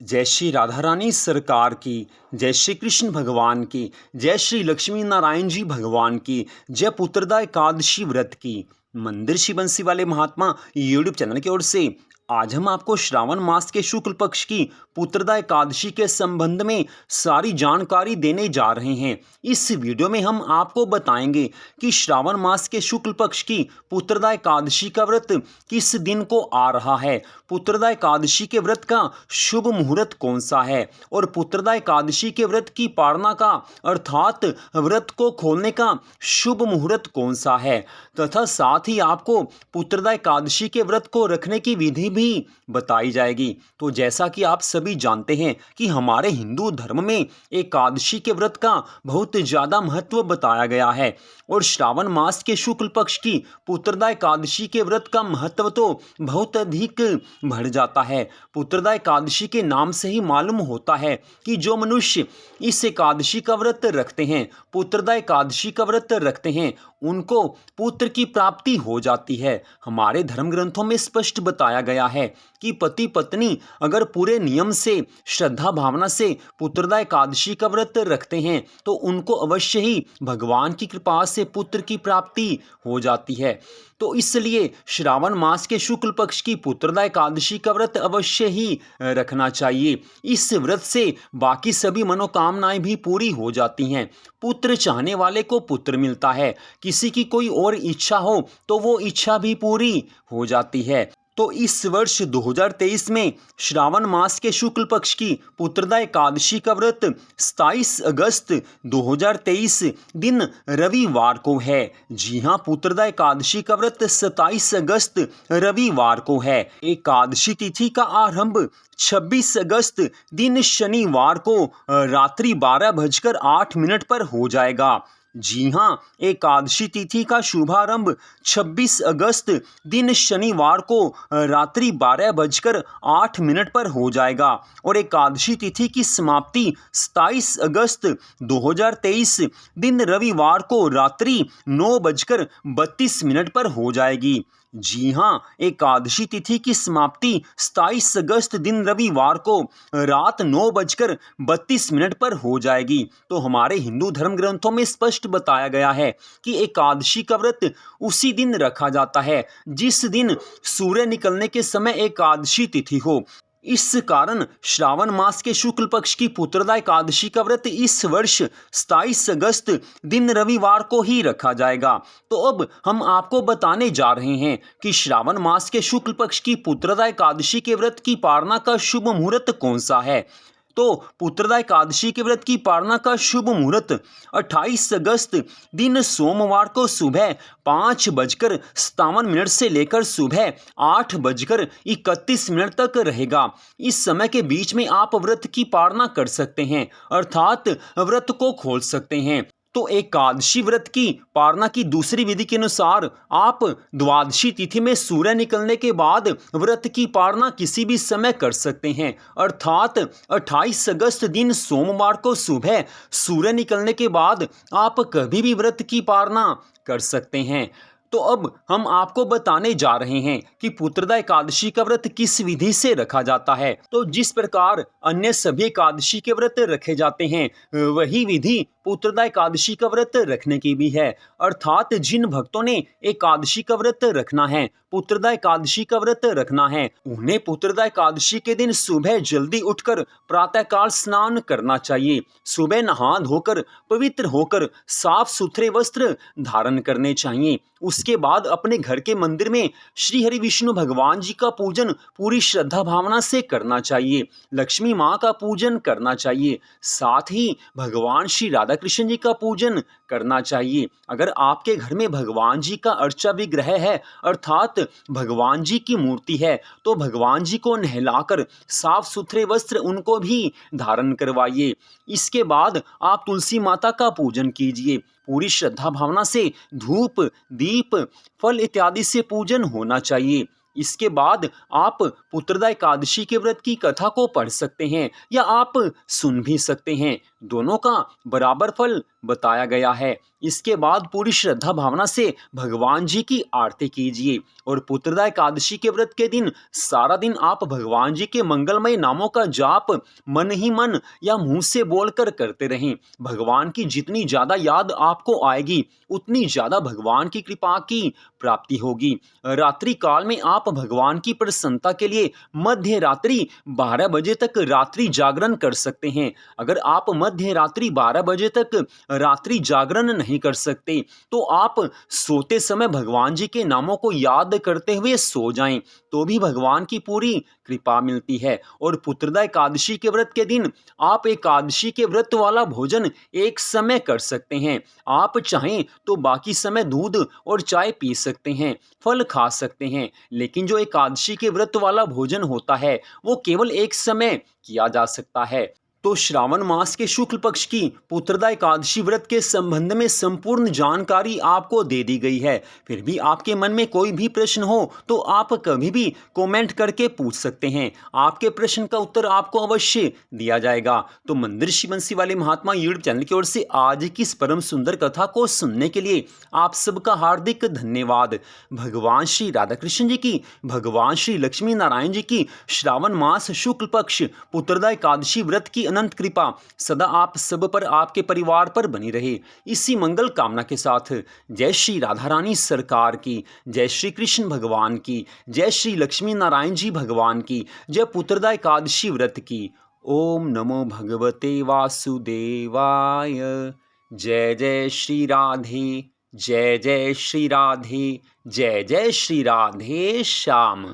जय श्री राधा रानी सरकार की, जय श्री कृष्ण भगवान की, जय श्री लक्ष्मी नारायण जी भगवान की, जय पुत्रदा एकादशी व्रत की। मंदिर श्री बंसी वाले महात्मा यूट्यूब चैनल की ओर से आज हम आपको श्रावण मास के शुक्ल पक्ष की पुत्रदा एकादशी के संबंध में सारी जानकारी देने जा रहे हैं। इस वीडियो में हम आपको बताएंगे कि श्रावण मास के शुक्ल पक्ष की पुत्रदा एकादशी का व्रत किस दिन को आ रहा है, पुत्रदा एकादशी के व्रत का शुभ मुहूर्त कौन सा है और पुत्रदा एकादशी के व्रत की पालना का अर्थात व्रत को खोलने का शुभ मुहूर्त कौन सा है, तथा साथ ही आपको पुत्रदा एकादशी के व्रत को रखने की विधि भी बताई जाएगी। तो जैसा कि आप सभी जानते हैं कि हमारे हिंदू धर्म में एकादशी के व्रत का बहुत ज़्यादा महत्व बताया गया है और श्रावण मास के शुक्ल पक्ष की पुत्रदा एकादशी के व्रत का महत्व तो बहुत अधिक बढ़ जाता है। पुत्रदा एकादशी के नाम से ही मालूम होता है कि जो मनुष्य इस एकादशी का व्रत रखते हैं, पुत्रदा एकादशी का व्रत रखते हैं, उनको पुत्र की प्राप्ति हो जाती है। हमारे धर्म ग्रंथों में स्पष्ट बताया गया है कि पति पत्नी अगर पूरे नियम से, श्रद्धा भावना से पुत्रदा एकादशी का व्रत रखते हैं तो उनको अवश्य ही भगवान की कृपा से पुत्र की प्राप्ति हो जाती है। तो इसलिए श्रावण मास के शुक्ल पक्ष की पुत्रदा एकादशी का व्रत अवश्य ही रखना चाहिए। इस व्रत से बाकी सभी मनोकामनाएं भी पूरी हो जाती हैं। पुत्र चाहने वाले को पुत्र मिलता है, किसी की कोई और इच्छा हो तो वो इच्छा भी पूरी हो जाती है। तो इस वर्ष 2023 में श्रावण मास के शुक्ल पक्ष की पुत्रदा एकादशी का व्रत 27 अगस्त 2023 दिन रविवार को है। जी हाँ, पुत्रदा एकादशी का व्रत 27 अगस्त रविवार को है। एकादशी तिथि का आरंभ 26 अगस्त दिन शनिवार को रात्रि 12:08 पर हो जाएगा। जी हाँ, एकादशी तिथि का शुभारंभ 26 अगस्त दिन शनिवार को रात्रि 12:08 पर हो जाएगा और एकादशी तिथि की समाप्ति 27 अगस्त 2023 दिन रविवार को रात्रि 9:32 पर हो जाएगी। जी हाँ, एकादशी तिथि की समाप्ति 27 अगस्त दिन रविवार को रात 9:32 पर हो जाएगी। तो हमारे हिंदू धर्म ग्रंथों में स्पष्ट बताया गया है कि एकादशी का व्रत उसी दिन रखा जाता है जिस दिन सूर्य निकलने के समय एकादशी तिथि हो। इस कारण श्रावण मास के शुक्ल पक्ष की पुत्रदा एकादशी का व्रत इस वर्ष 27 अगस्त दिन रविवार को ही रखा जाएगा। तो अब हम आपको बताने जा रहे हैं कि श्रावण मास के शुक्ल पक्ष की पुत्रदा एकादशी के व्रत की पालना का शुभ मुहूर्त कौन सा है। तो पुत्रदा एकादशी के व्रत की पालना का शुभ मुहूर्त 28 अगस्त दिन सोमवार को सुबह 5:57 से लेकर सुबह 8:31 तक रहेगा। इस समय के बीच में आप व्रत की पालना कर सकते हैं, अर्थात व्रत को खोल सकते हैं। तो एकादशी व्रत की पालना की दूसरी विधि के अनुसार आप द्वादशी तिथि में सूर्य निकलने के बाद व्रत की पालना किसी भी समय कर सकते हैं, अर्थात 28 अगस्त दिन सोमवार को सुबह सूर्य निकलने के बाद आप कभी भी व्रत की पालना कर सकते हैं। तो अब हम आपको बताने जा रहे हैं कि पुत्रदा एकादशी का व्रत किस विधि से रखा जाता है। तो जिस प्रकार अन्य सभी एकादशी के व्रत रखे जाते हैं, वही विधि पुत्रदा एकादशी का व्रत रखने की भी है, अर्थात जिन भक्तों ने एकादशी का व्रत रखना है, पुत्रदा एकादशी का व्रत रखना है, उन्हें पुत्रदा एकादशी के दिन सुबह जल्दी उठकर प्रातःकाल स्नान करना चाहिए। सुबह नहा धोकर पवित्र होकर साफ सुथरे वस्त्र धारण करने चाहिए। उसके बाद अपने घर के मंदिर में श्री हरि विष्णु भगवान जी का पूजन पूरी श्रद्धा भावना से करना चाहिए। लक्ष्मी माँ का पूजन करना चाहिए, साथ ही भगवान श्री राधा कृष्ण जी का पूजन करना चाहिए। अगर आपके घर में भगवान जी का अर्चा विग्रह है, अर्थात भगवान जी की मूर्ति है, तो भगवान जी को नहलाकर साफ सुथरे वस्त्र उनको भी धारण करवाइए। इसके बाद आप तुलसी माता का पूजन कीजिए। पूरी श्रद्धा भावना से धूप, दीप, फल इत्यादि से पूजन होना चाहिए। इसके बाद आप पुत्रदा एकादशी के व्रत की कथा को पढ़ सकते हैं या आप सुन भी सकते हैं। दोनों का बराबर फल बताया गया है। इसके बाद पूरी श्रद्धा भावना से भगवान जी की आरती कीजिए और पुत्रदा एकादशी के व्रत के दिन सारा दिन आप भगवान जी के मंगलमय नामों का जाप मन ही मन या मुंह से बोलकर करते रहें। भगवान की जितनी ज्यादा याद आपको आएगी उतनी ज्यादा भगवान की कृपा की प्राप्ति होगी। रात्रि काल में आप भगवान की प्रसन्नता के लिए मध्य रात्रि 12 बजे तक रात्रि जागरण कर सकते हैं। अगर आप मध्य रात्रि 12 बजे तक रात्रि जागरण नहीं कर सकते तो आप सोते समय भगवान जी के नामों को याद करते हुए सो जाएं, तो भी भगवान की पूरी कृपा मिलती है। और पुत्रदा एकादशी के व्रत के दिन आप एकादशी के व्रत वाला भोजन एक समय कर सकते हैं। आप चाहें तो बाकी समय दूध और चाय पी सकते हैं, फल खा सकते हैं, लेकिन जो एकादशी के व्रत वाला भोजन होता है वो केवल एक समय किया जा सकता है। तो श्रावण मास के शुक्ल पक्ष की पुत्रदा एकादशी व्रत के संबंध में संपूर्ण जानकारी आपको दे दी गई है। फिर भी आपके मन में कोई भी प्रश्न हो तो आप कभी भी कमेंट करके पूछ सकते हैं। आपके प्रश्न का उत्तर आपको अवश्य दिया जाएगा। तो मंदिर श्री बंसी वाले महात्मा यूट्यूब चैनल की ओर से आज की इस परम सुंदर कथा को सुनने के लिए आप सबका हार्दिक धन्यवाद। भगवान श्री राधा कृष्ण जी की, भगवान श्री लक्ष्मी नारायण जी की श्रावण मास शुक्ल पक्ष पुत्रदा एकादशी व्रत की अनंत कृपा सदा आप सब पर, आपके परिवार पर बनी रहे। इसी मंगल कामना के साथ जय श्री राधा रानी सरकार की, जय श्री कृष्ण भगवान की, जय श्री लक्ष्मी नारायण जी भगवान की, जय पुत्रदा एकादशी व्रत की। ओम नमो भगवते वासुदेवाय। जय जय श्री राधे, जय जय श्री राधे, जय जय श्री राधे श्याम।